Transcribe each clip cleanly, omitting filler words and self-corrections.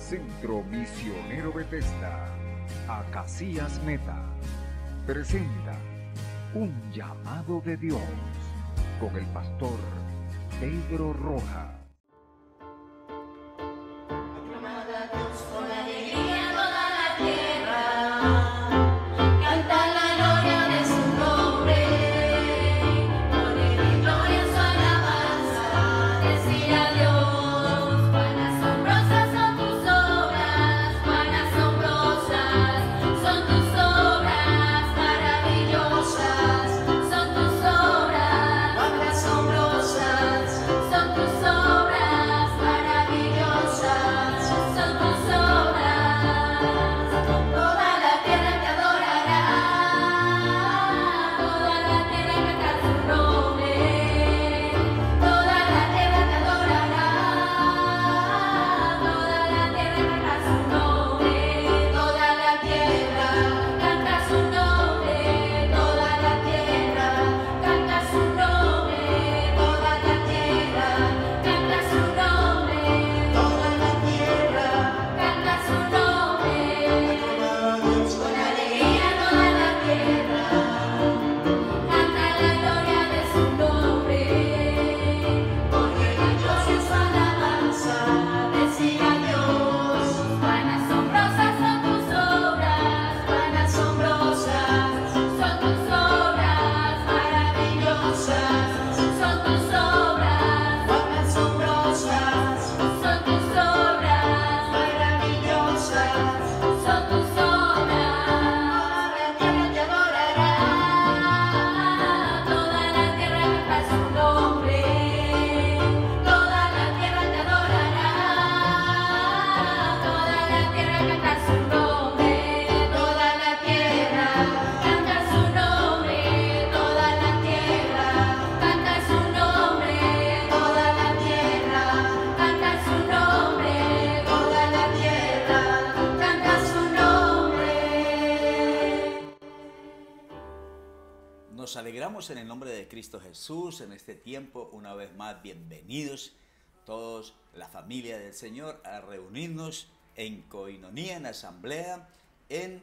Centro Misionero Bethesda, Acacias Meta, presenta Un Llamado de Dios con el pastor Pedro Rojas. Nos alegramos en el nombre de Cristo Jesús en este tiempo. Una vez más, bienvenidos todos, la familia del Señor, a reunirnos en coinonía, en asamblea, en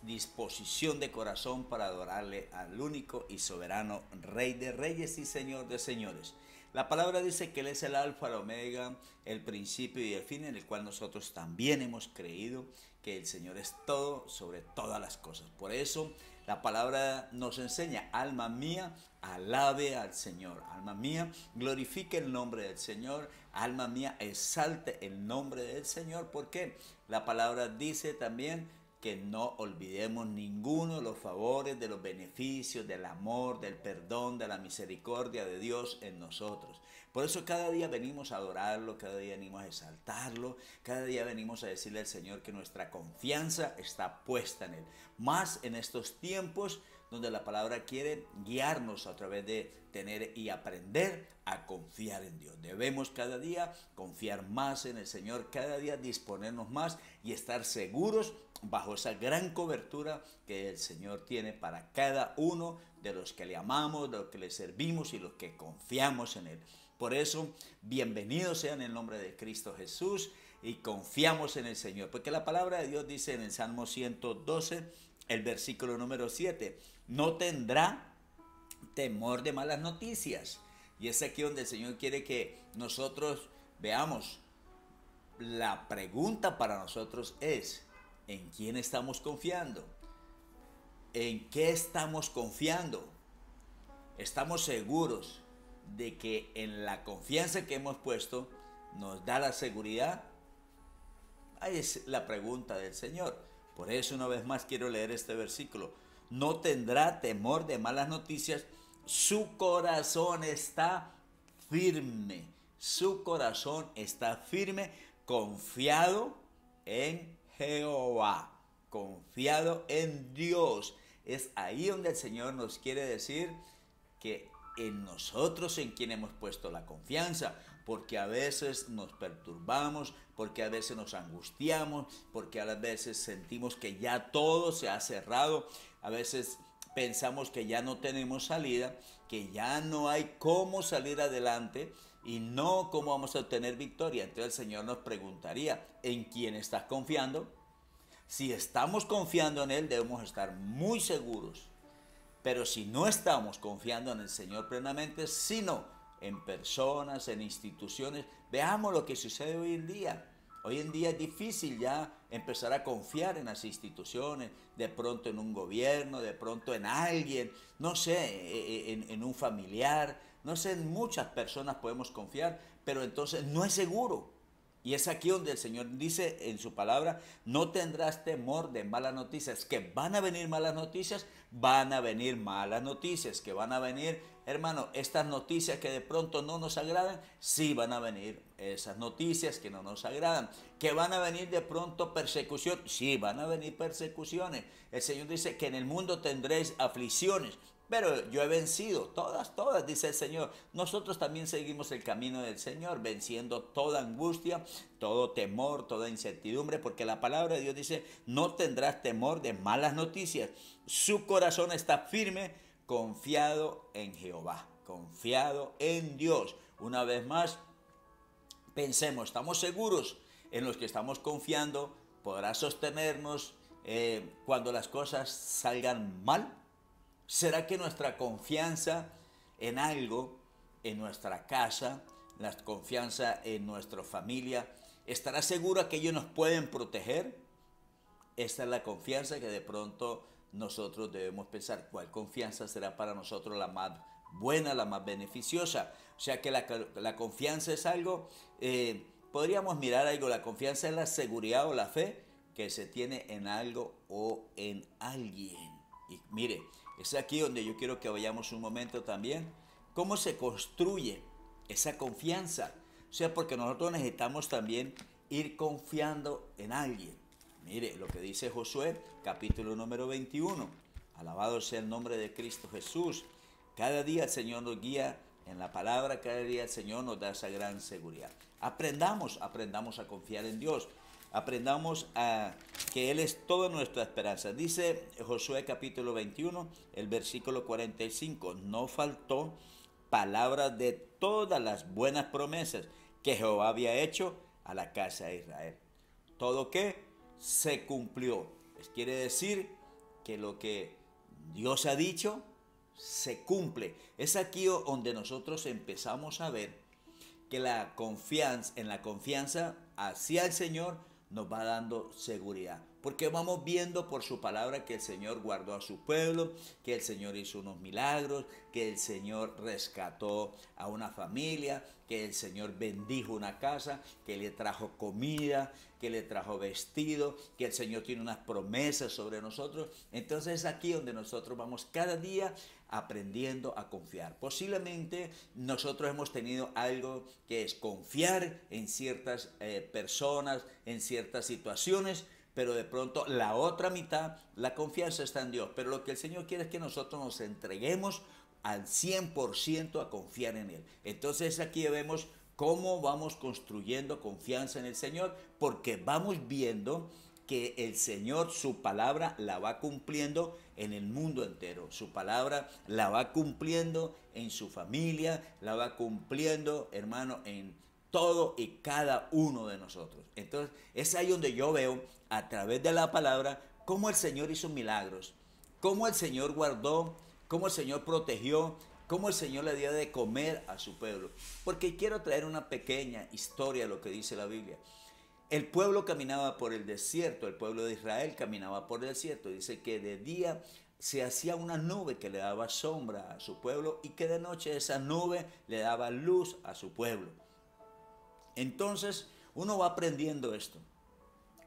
disposición de corazón para adorarle al único y soberano Rey de Reyes y Señor de Señores. La palabra dice que Él es el alfa, el omega, el principio y el fin, en el cual nosotros también hemos creído que el Señor es todo sobre todas las cosas. Por eso la palabra nos enseña: alma mía, alabe al Señor. Alma mía, glorifique el nombre del Señor. Alma mía, exalte el nombre del Señor. Porque la palabra dice también que no olvidemos ninguno de los favores, de los beneficios, del amor, del perdón, de la misericordia de Dios en nosotros. Por eso cada día venimos a adorarlo, cada día venimos a exaltarlo, cada día venimos a decirle al Señor que nuestra confianza está puesta en Él. Más en estos tiempos donde la palabra quiere guiarnos a través de tener y aprender a confiar en Dios. Debemos cada día confiar más en el Señor, cada día disponernos más y estar seguros bajo esa gran cobertura que el Señor tiene para cada uno de los que le amamos, de los que le servimos y los que confiamos en Él. Por eso, bienvenidos sean en el nombre de Cristo Jesús y confiamos en el Señor. Porque la palabra de Dios dice en el Salmo 112, el versículo número 7, no tendrá temor de malas noticias. Y es aquí donde el Señor quiere que nosotros veamos. La pregunta para nosotros es: ¿en quién estamos confiando? ¿En qué estamos confiando? ¿Estamos seguros de que en la confianza que hemos puesto nos da la seguridad? Ahí es la pregunta del Señor. Por eso una vez más quiero leer este versículo. No tendrá temor de malas noticias, su corazón está firme. Su corazón está firme, confiado en Jehová, confiado en Dios. Es ahí donde el Señor nos quiere decir que en nosotros en quien hemos puesto la confianza, porque a veces nos perturbamos, porque a veces nos angustiamos, porque a veces sentimos que ya todo se ha cerrado, a veces pensamos que ya no tenemos salida, que ya no hay cómo salir adelante, y no cómo vamos a obtener victoria. Entonces el Señor nos preguntaría, ¿en quién estás confiando? Si estamos confiando en Él, debemos estar muy seguros. Pero si no estamos confiando en el Señor plenamente, sino en personas, en instituciones, veamos lo que sucede hoy en día. Hoy en día es difícil ya empezar a confiar en las instituciones, de pronto en un gobierno, de pronto en alguien, no sé, en un familiar, no sé, en muchas personas podemos confiar, pero entonces no es seguro. Y es aquí donde el Señor dice en su palabra, no tendrás temor de malas noticias, que van a venir malas noticias, van a venir malas noticias, que van a venir, hermano, estas noticias que de pronto no nos agradan, sí van a venir esas noticias que no nos agradan, que van a venir de pronto persecución, sí van a venir persecuciones. El Señor dice que en el mundo tendréis aflicciones, pero yo he vencido todas, dice el Señor. Nosotros también seguimos el camino del Señor, venciendo toda angustia, todo temor, toda incertidumbre, porque la palabra de Dios dice, no tendrás temor de malas noticias. Su corazón está firme, confiado en Jehová, confiado en Dios. Una vez más, pensemos, ¿estamos seguros en los que estamos confiando? ¿Podrá sostenernos cuando las cosas salgan mal? ¿Será que nuestra confianza en algo, en nuestra casa, la confianza en nuestra familia, estará segura que ellos nos pueden proteger? Esta es la confianza que de pronto nosotros debemos pensar. ¿Cuál confianza será para nosotros la más buena, la más beneficiosa? O sea que la confianza es algo, podríamos mirar algo, la confianza es la seguridad o la fe que se tiene en algo o en alguien. Y mire, es aquí donde yo quiero que vayamos un momento también. ¿Cómo se construye esa confianza? O sea, porque nosotros necesitamos también ir confiando en alguien. Mire lo que dice Josué, capítulo número 21. Alabado sea el nombre de Cristo Jesús. Cada día el Señor nos guía en la palabra, cada día el Señor nos da esa gran seguridad. Aprendamos a confiar en Dios. Aprendamos a que Él es toda nuestra esperanza. Dice Josué capítulo 21, el versículo 45, no faltó palabra de todas las buenas promesas que Jehová había hecho a la casa de Israel. Todo que se cumplió. Quiere decir que lo que Dios ha dicho se cumple. Es aquí donde nosotros empezamos a ver que en la confianza hacia el Señor nos va dando seguridad. Porque vamos viendo por su palabra que el Señor guardó a su pueblo, que el Señor hizo unos milagros, que el Señor rescató a una familia, que el Señor bendijo una casa, que le trajo comida, que le trajo vestido, que el Señor tiene unas promesas sobre nosotros. Entonces es aquí donde nosotros vamos cada día aprendiendo a confiar. Posiblemente nosotros hemos tenido algo que es confiar en ciertas personas, en ciertas situaciones, pero de pronto la otra mitad, la confianza está en Dios. Pero lo que el Señor quiere es que nosotros nos entreguemos al 100% a confiar en Él. Entonces aquí vemos cómo vamos construyendo confianza en el Señor, porque vamos viendo que el Señor, su palabra, la va cumpliendo en el mundo entero. Su palabra la va cumpliendo en su familia, la va cumpliendo, hermano, en todo y cada uno de nosotros. Entonces, es ahí donde yo veo, a través de la palabra, cómo el Señor hizo milagros, cómo el Señor guardó, cómo el Señor protegió, cómo el Señor le dio de comer a su pueblo. Porque quiero traer una pequeña historia de lo que dice la Biblia. El pueblo caminaba por el desierto, el pueblo de Israel caminaba por el desierto. Dice que de día se hacía una nube que le daba sombra a su pueblo y que de noche esa nube le daba luz a su pueblo. Entonces uno va aprendiendo esto.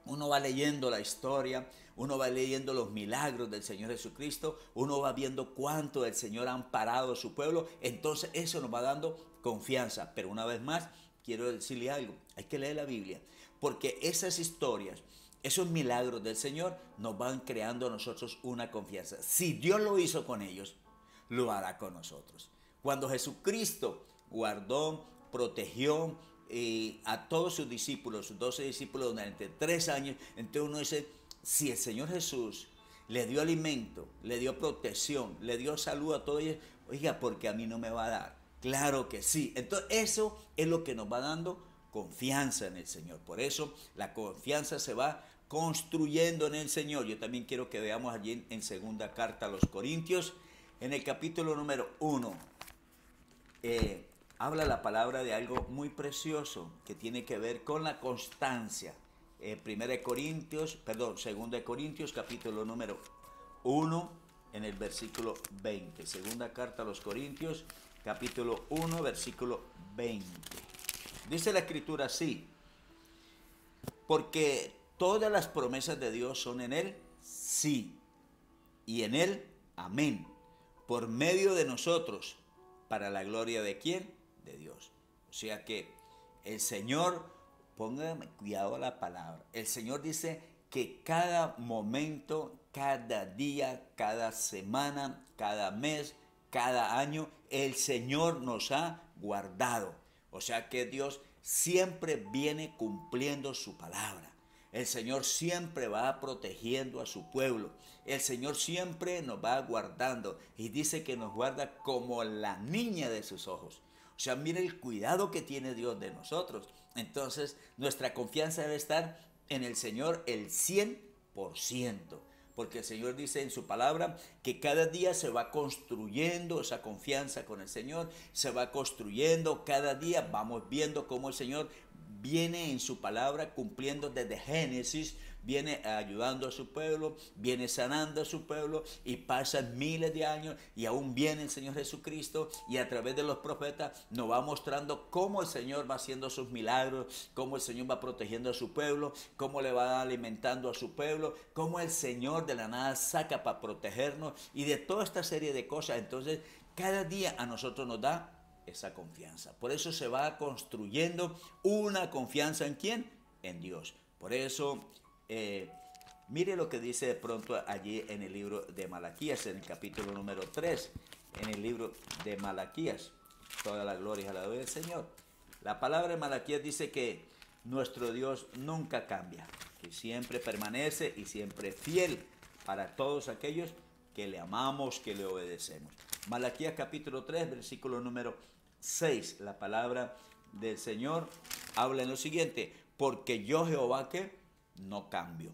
Uno va leyendo la historia, uno va leyendo los milagros del Señor Jesucristo, uno va viendo cuánto el Señor ha amparado a su pueblo. Entonces eso nos va dando confianza. Pero una vez más, quiero decirle algo, hay que leer la Biblia, porque esas historias, esos milagros del Señor nos van creando a nosotros una confianza. Si Dios lo hizo con ellos, lo hará con nosotros. Cuando Jesucristo guardó, protegió a todos sus discípulos, sus 12 discípulos durante 3 años, entonces uno dice, si el Señor Jesús le dio alimento, le dio protección, le dio salud a todos ellos, oiga, porque a mí no me va a dar. Claro que sí. Entonces eso es lo que nos va dando confianza en el Señor. Por eso la confianza se va construyendo en el Señor. Yo también quiero que veamos allí en segunda carta a los Corintios, en el capítulo número 1. Habla la palabra de algo muy precioso que tiene que ver con la constancia. 2 Corintios, capítulo número 1, en el versículo 20. Segunda carta a los Corintios, capítulo 1, versículo 20. Dice la escritura así: porque todas las promesas de Dios son en Él sí, y en Él amén, por medio de nosotros, para la gloria de ¿quién? De Dios. O sea que el Señor, póngame cuidado a la palabra, el Señor dice que cada momento, cada día, cada semana, cada mes, cada año, el Señor nos ha guardado. O sea que Dios siempre viene cumpliendo su palabra. El Señor siempre va protegiendo a su pueblo. El Señor siempre nos va guardando. Y dice que nos guarda como la niña de sus ojos. O sea, mire el cuidado que tiene Dios de nosotros. Entonces, nuestra confianza debe estar en el Señor el 100%. Porque el Señor dice en su palabra que cada día se va construyendo esa confianza con el Señor. Se va construyendo cada día. Vamos viendo cómo el Señor viene en su palabra cumpliendo desde Génesis, viene ayudando a su pueblo, viene sanando a su pueblo, y pasan miles de años y aún viene el Señor Jesucristo, y a través de los profetas nos va mostrando cómo el Señor va haciendo sus milagros, cómo el Señor va protegiendo a su pueblo, cómo le va alimentando a su pueblo, cómo el Señor de la nada saca para protegernos, y de toda esta serie de cosas. Entonces cada día a nosotros nos da esa confianza. Por eso se va construyendo una confianza ¿en quién? En Dios. Por eso, mire lo que dice de pronto allí en el libro de Malaquías, en el capítulo número 3, en el libro de Malaquías. Toda la gloria a la del Señor. La palabra de Malaquías dice que nuestro Dios nunca cambia, que siempre permanece y siempre es fiel para todos aquellos que le amamos, que le obedecemos. Malaquías capítulo 3, versículo número 6, la palabra del Señor habla en lo siguiente: porque yo Jehová que no cambio.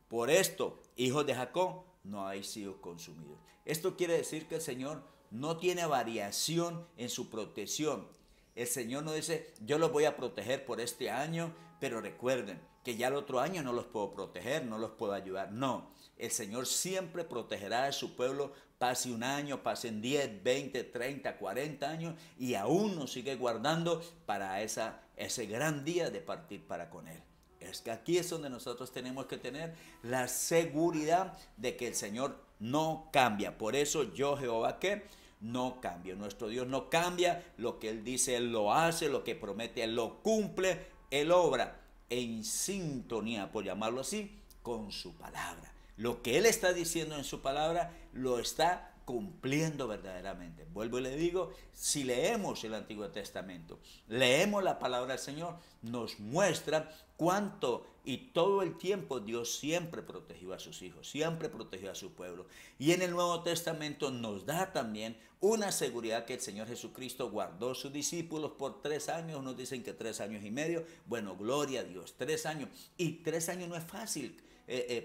Por esto, hijos de Jacob, no habéis sido consumidos. Esto quiere decir que el Señor no tiene variación en su protección. El Señor no dice, yo los voy a proteger por este año, pero recuerden que ya el otro año no los puedo proteger, no los puedo ayudar. No, el Señor siempre protegerá a su pueblo, pase un año, pasen 10, 20, 30, 40 años, y aún nos sigue guardando para ese gran día de partir para con Él. Es que aquí es donde nosotros tenemos que tener la seguridad de que el Señor no cambia. Por eso yo Jehová que no cambio. Nuestro Dios no cambia. Lo que Él dice, Él lo hace. Lo que promete, Él lo cumple. Él obra en sintonía, por llamarlo así, con su palabra. Lo que Él está diciendo en su palabra, lo está cumpliendo verdaderamente. Vuelvo y le digo, si leemos el Antiguo Testamento, leemos la palabra del Señor, nos muestra cuánto y todo el tiempo Dios siempre protegió a sus hijos, siempre protegió a su pueblo. Y en el Nuevo Testamento nos da también una seguridad que el Señor Jesucristo guardó a sus discípulos por 3 años, unos dicen que 3 años y medio, bueno, gloria a Dios, 3 años, y 3 años no es fácil.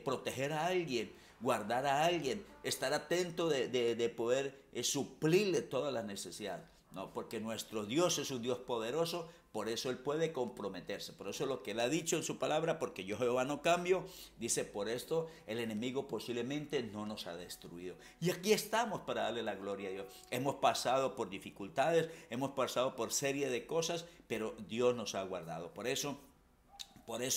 Proteger a alguien, guardar a alguien, estar atento de poder suplirle todas las necesidades. No, porque nuestro Dios es un Dios poderoso, por eso Él puede comprometerse. Por eso lo que Él ha dicho en su palabra, porque yo Jehová no cambio, dice, por esto el enemigo posiblemente no nos ha destruido. Y aquí estamos para darle la gloria a Dios. Hemos pasado por dificultades, hemos pasado por serie de cosas, pero Dios nos ha guardado. Por eso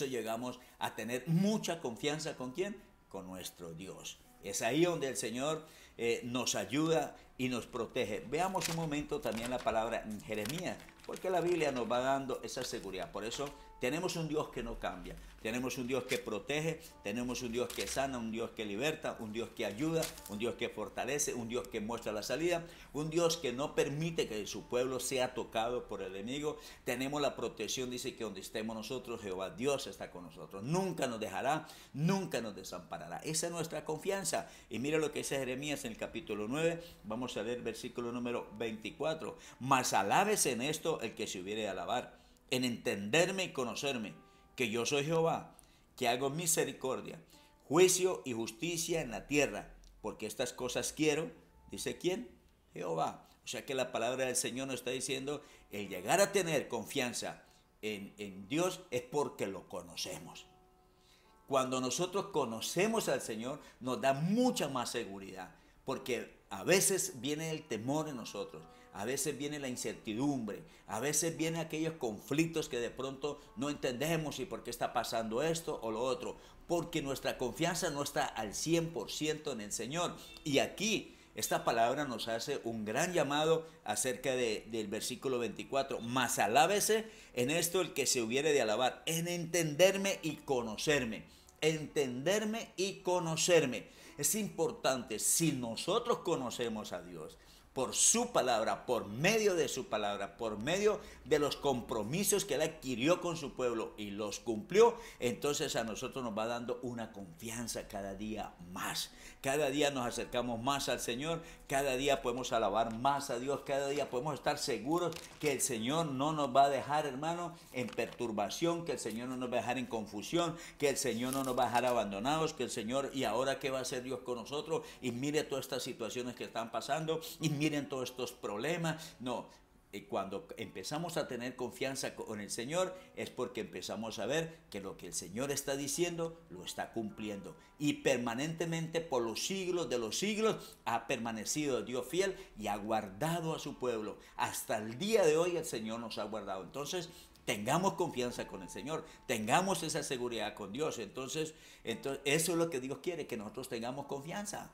llegamos a tener mucha confianza ¿con quién? Con nuestro Dios. Es ahí donde el Señor nos ayuda y nos protege. Veamos un momento también la palabra en Jeremías, porque la Biblia nos va dando esa seguridad. Por eso Tenemos un Dios que no cambia. Tenemos un Dios que protege, tenemos un Dios que sana, un Dios que liberta, un Dios que ayuda, un Dios que fortalece, un Dios que muestra la salida, un Dios que no permite que su pueblo sea tocado por el enemigo. Tenemos la protección, dice que donde estemos nosotros, Jehová Dios está con nosotros. Nunca nos dejará, nunca nos desamparará. Esa es nuestra confianza. Y mira lo que dice Jeremías en el capítulo 9, vamos a leer versículo número 24. Mas alábese en esto el que se hubiere de alabar, en entenderme y conocerme, que yo soy Jehová, que hago misericordia, juicio y justicia en la tierra, porque estas cosas quiero, dice ¿quién? Jehová. O sea que la palabra del Señor nos está diciendo, el llegar a tener confianza en Dios es porque lo conocemos. Cuando nosotros conocemos al Señor, nos da mucha más seguridad, porque a veces viene el temor en nosotros, a veces viene la incertidumbre, a veces vienen aquellos conflictos que de pronto no entendemos y por qué está pasando esto o lo otro, porque nuestra confianza no está al 100% en el Señor. Y aquí esta palabra nos hace un gran llamado acerca del versículo 24. Mas alábese en esto el que se hubiere de alabar, en entenderme y conocerme. Entenderme y conocerme. Es importante, si nosotros conocemos a Dios por su palabra, por medio de su palabra, por medio de los compromisos que Él adquirió con su pueblo y los cumplió, entonces a nosotros nos va dando una confianza cada día más. Cada día nos acercamos más al Señor, cada día podemos alabar más a Dios, cada día podemos estar seguros que el Señor no nos va a dejar, hermano, en perturbación, que el Señor no nos va a dejar en confusión, que el Señor no nos va a dejar abandonados, que el Señor, ¿y ahora qué va a hacer Dios con nosotros? Y mire todas estas situaciones que están pasando, y miren todos estos problemas. No, cuando empezamos a tener confianza con el Señor es porque empezamos a ver que lo que el Señor está diciendo lo está cumpliendo, y permanentemente por los siglos de los siglos ha permanecido Dios fiel y ha guardado a su pueblo. Hasta el día de hoy el Señor nos ha guardado. Entonces tengamos confianza con el Señor, tengamos esa seguridad con Dios. Entonces eso es lo que Dios quiere, que nosotros tengamos confianza.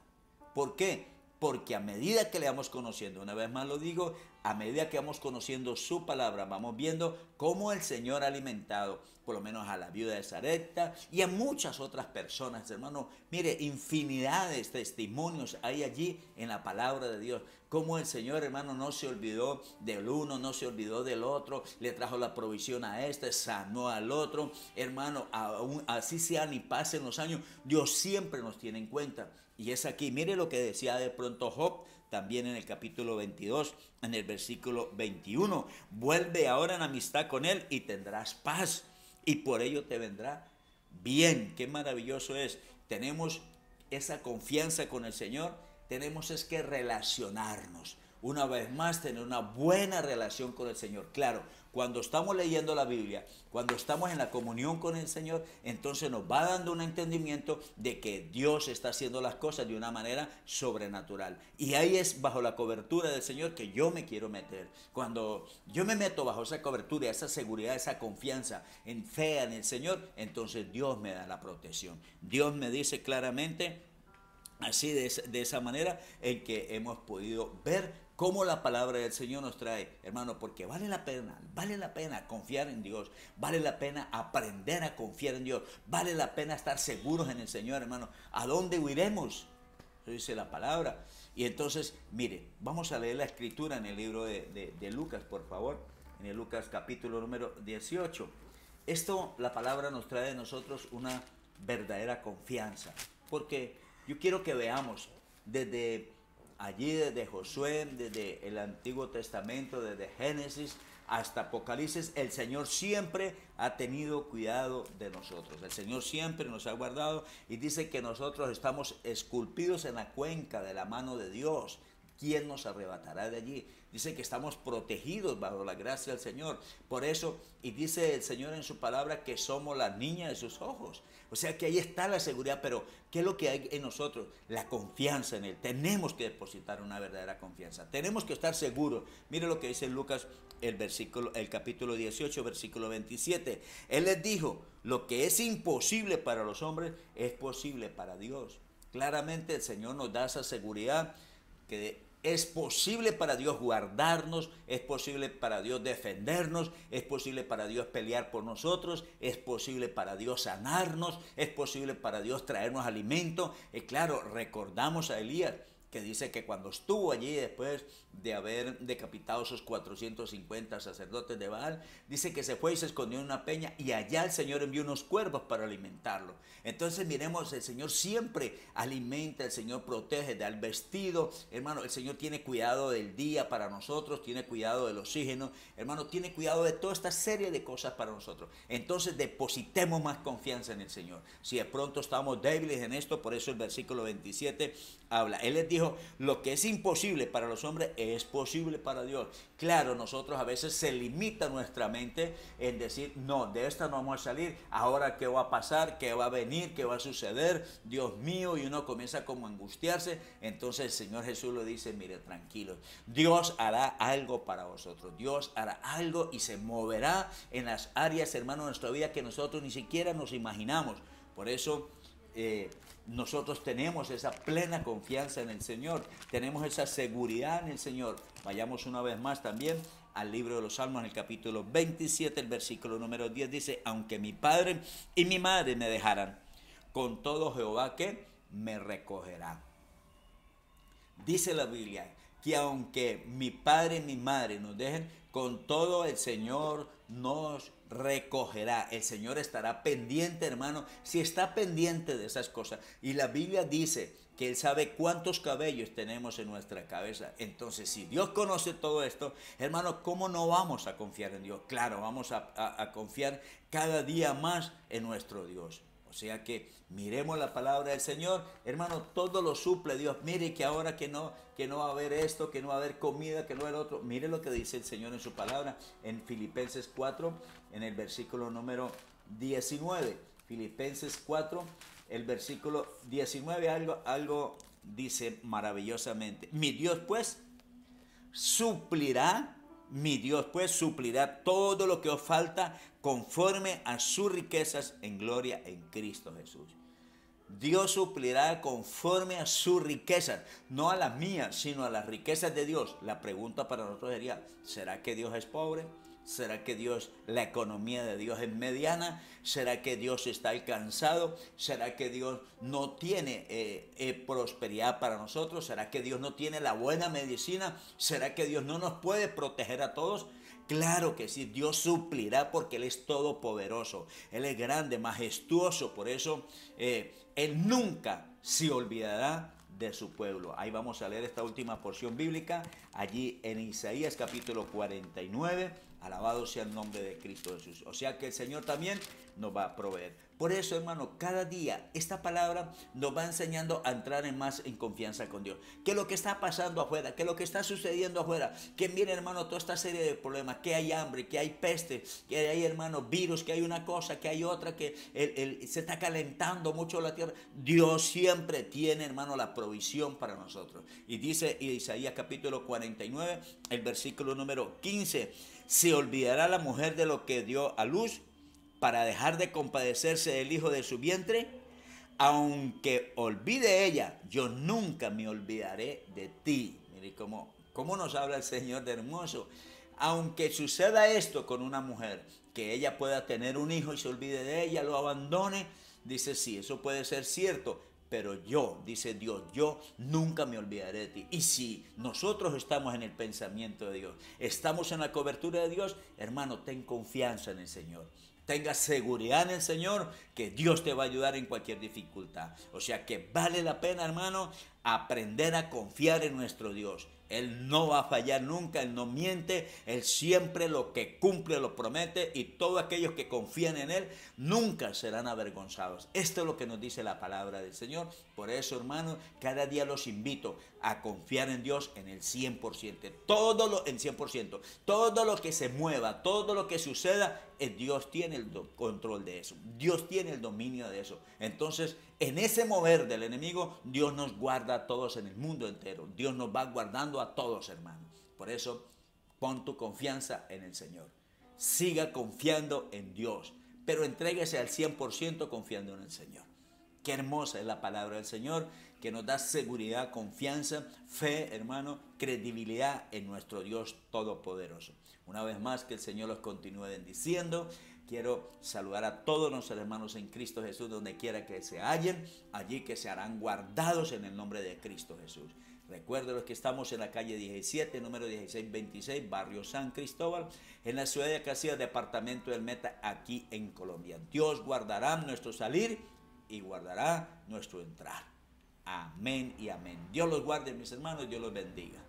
¿Por qué? Porque a medida que le vamos conociendo, una vez más lo digo, a medida que vamos conociendo su palabra, vamos viendo cómo el Señor ha alimentado, por lo menos a la viuda de Sarepta y a muchas otras personas, hermano. Mire, infinidad de testimonios hay allí en la palabra de Dios. Cómo el Señor, hermano, no se olvidó del uno, no se olvidó del otro, le trajo la provisión a este, sanó al otro. Hermano, aún así sean y pasen los años, Dios siempre nos tiene en cuenta. Y es aquí, mire lo que decía de pronto Job, también en el capítulo 22, en el versículo 21. Vuelve ahora en amistad con Él y tendrás paz, y por ello te vendrá bien. Qué maravilloso es. Tenemos esa confianza con el Señor, tenemos es que relacionarnos. Una vez más, tener una buena relación con el Señor. Claro, cuando estamos leyendo la Biblia, cuando estamos en la comunión con el Señor, entonces nos va dando un entendimiento de que Dios está haciendo las cosas de una manera sobrenatural. Y ahí es bajo la cobertura del Señor que yo me quiero meter. Cuando yo me meto bajo esa cobertura, esa seguridad, esa confianza en fe en el Señor, entonces Dios me da la protección. Dios me dice claramente, así de esa manera, en que hemos podido ver cómo la palabra del Señor nos trae, hermano, porque vale la pena confiar en Dios, vale la pena aprender a confiar en Dios, vale la pena estar seguros en el Señor, hermano. ¿A dónde huiremos? Eso dice la palabra. Y entonces, mire, vamos a leer la escritura en el libro de Lucas, por favor, en el Lucas capítulo número 18. Esto, la palabra nos trae de nosotros una verdadera confianza, porque yo quiero que veamos desde allí, desde Josué, desde el Antiguo Testamento, desde Génesis hasta Apocalipsis, el Señor siempre ha tenido cuidado de nosotros. El Señor siempre nos ha guardado, y dice que nosotros estamos esculpidos en la cuenca de la mano de Dios. ¿Quién nos arrebatará de allí? Dice que estamos protegidos bajo la gracia del Señor. Por eso, y dice el Señor en su palabra, que somos la niña de sus ojos. O sea que ahí está la seguridad, pero ¿qué es lo que hay en nosotros? La confianza en Él. Tenemos que depositar una verdadera confianza. Tenemos que estar seguros. Mire lo que dice en Lucas, el capítulo 18, versículo 27. Él les dijo, lo que es imposible para los hombres es posible para Dios. Claramente el Señor nos da esa seguridad que Es posible para Dios guardarnos, es posible para Dios defendernos, es posible para Dios pelear por nosotros, es posible para Dios sanarnos, es posible para Dios traernos alimento. Claro, recordamos a Elías, que dice que cuando estuvo allí después de haber decapitado a esos 450 sacerdotes de Baal, dice que se fue y se escondió en una peña y allá el Señor envió unos cuervos para alimentarlo. Entonces miremos, el Señor siempre alimenta, el Señor protege, da el vestido, hermano, el Señor tiene cuidado del día para nosotros, tiene cuidado del oxígeno, hermano, tiene cuidado de toda esta serie de cosas para nosotros. Entonces depositemos más confianza en el Señor. Si de pronto estamos débiles en esto, por eso el versículo 27 habla. Él les dijo, lo que es imposible para los hombres es posible para Dios. Claro, nosotros a veces se limita nuestra mente en decir, no, de esta no vamos a salir, ahora qué va a pasar, qué va a venir, qué va a suceder, Dios mío, y uno comienza como a angustiarse. Entonces el Señor Jesús le dice, mire, tranquilos, Dios hará algo para vosotros, Dios hará algo y se moverá en las áreas, hermano, de nuestra vida que nosotros ni siquiera nos imaginamos. Por eso nosotros tenemos esa plena confianza en el Señor, tenemos esa seguridad en el Señor. Vayamos una vez más también al libro de los Salmos, en el capítulo 27, el versículo número 10 dice, aunque mi padre y mi madre me dejaran, con todo Jehová que me recogerá. Dice la Biblia que aunque mi padre y mi madre nos dejen, con todo el Señor nos recogerá. El Señor estará pendiente, hermano, si está pendiente de esas cosas. Y la Biblia dice que Él sabe cuántos cabellos tenemos en nuestra cabeza. Entonces, si Dios conoce todo esto, hermano, ¿cómo no vamos a confiar en Dios? Claro, vamos a confiar cada día más en nuestro Dios. O sea que miremos la palabra del Señor, hermano, todo lo suple Dios. Mire que ahora que no va a haber esto, que no va a haber comida, que no va a haber otro. Mire lo que dice el Señor en su palabra en Filipenses 4, en el versículo número 19. Filipenses 4, el versículo 19, algo dice maravillosamente. Mi Dios pues suplirá todo lo que os falta conforme a sus riquezas en gloria en Cristo Jesús. Dios suplirá conforme a sus riquezas, no a las mías, sino a las riquezas de Dios. La pregunta para nosotros sería, ¿será que Dios es pobre? ¿Será que la economía de Dios es mediana? ¿Será que Dios está alcanzado? ¿Será que Dios no tiene prosperidad para nosotros? ¿Será que Dios no tiene la buena medicina? ¿Será que Dios no nos puede proteger a todos? Claro que sí, Dios suplirá porque Él es todopoderoso, Él es grande, majestuoso, por eso Él nunca se olvidará de su pueblo. Ahí vamos a leer esta última porción bíblica, allí en Isaías capítulo 49, alabado sea el nombre de Cristo Jesús. O sea que el Señor también nos va a proveer. Por eso, hermano, cada día esta palabra nos va enseñando a entrar más en confianza con Dios. Que lo que está pasando afuera, que lo que está sucediendo afuera, que viene, hermano, toda esta serie de problemas, que hay hambre, que hay peste, que hay, hermano, virus, que hay una cosa, que hay otra, que se está calentando mucho la tierra. Dios siempre tiene, hermano, la provisión para nosotros. Y dice Isaías capítulo 49, el versículo número 15, ¿se olvidará la mujer de lo que dio a luz para dejar de compadecerse del hijo de su vientre? Aunque olvide ella, yo nunca me olvidaré de ti. Mire cómo nos habla el Señor de hermoso. Aunque suceda esto con una mujer, que ella pueda tener un hijo y se olvide de ella, lo abandone, dice sí, eso puede ser cierto, pero yo, dice Dios, yo nunca me olvidaré de ti. Y si nosotros estamos en el pensamiento de Dios, estamos en la cobertura de Dios, hermano, ten confianza en el Señor. Tenga seguridad en el Señor, que Dios te va a ayudar en cualquier dificultad. O sea que vale la pena, hermano, aprender a confiar en nuestro Dios. Él no va a fallar nunca, Él no miente, Él siempre lo que cumple lo promete y todos aquellos que confían en Él nunca serán avergonzados. Esto es lo que nos dice la palabra del Señor. Por eso, hermano, cada día los invito a confiar en Dios en el 100%. En 100%. Todo lo que se mueva, todo lo que suceda, Dios tiene el control de eso. Dios tiene el dominio de eso. Entonces, en ese mover del enemigo, Dios nos guarda a todos en el mundo entero. Dios nos va guardando a todos, hermano. Por eso, pon tu confianza en el Señor. Siga confiando en Dios, pero entréguese al 100% confiando en el Señor. Qué hermosa es la palabra del Señor, que nos da seguridad, confianza, fe, hermano, credibilidad en nuestro Dios Todopoderoso. Una vez más, que el Señor los continúe bendiciendo. Quiero saludar a todos nuestros hermanos en Cristo Jesús, donde quiera que se hallen, allí que se harán guardados en el nombre de Cristo Jesús. Recuerden los que estamos en la calle 17, número 1626, barrio San Cristóbal, en la ciudad de Casillas, departamento del Meta, aquí en Colombia. Dios guardará nuestro salir y guardará nuestro entrar. Amén y amén. Dios los guarde, mis hermanos, Dios los bendiga.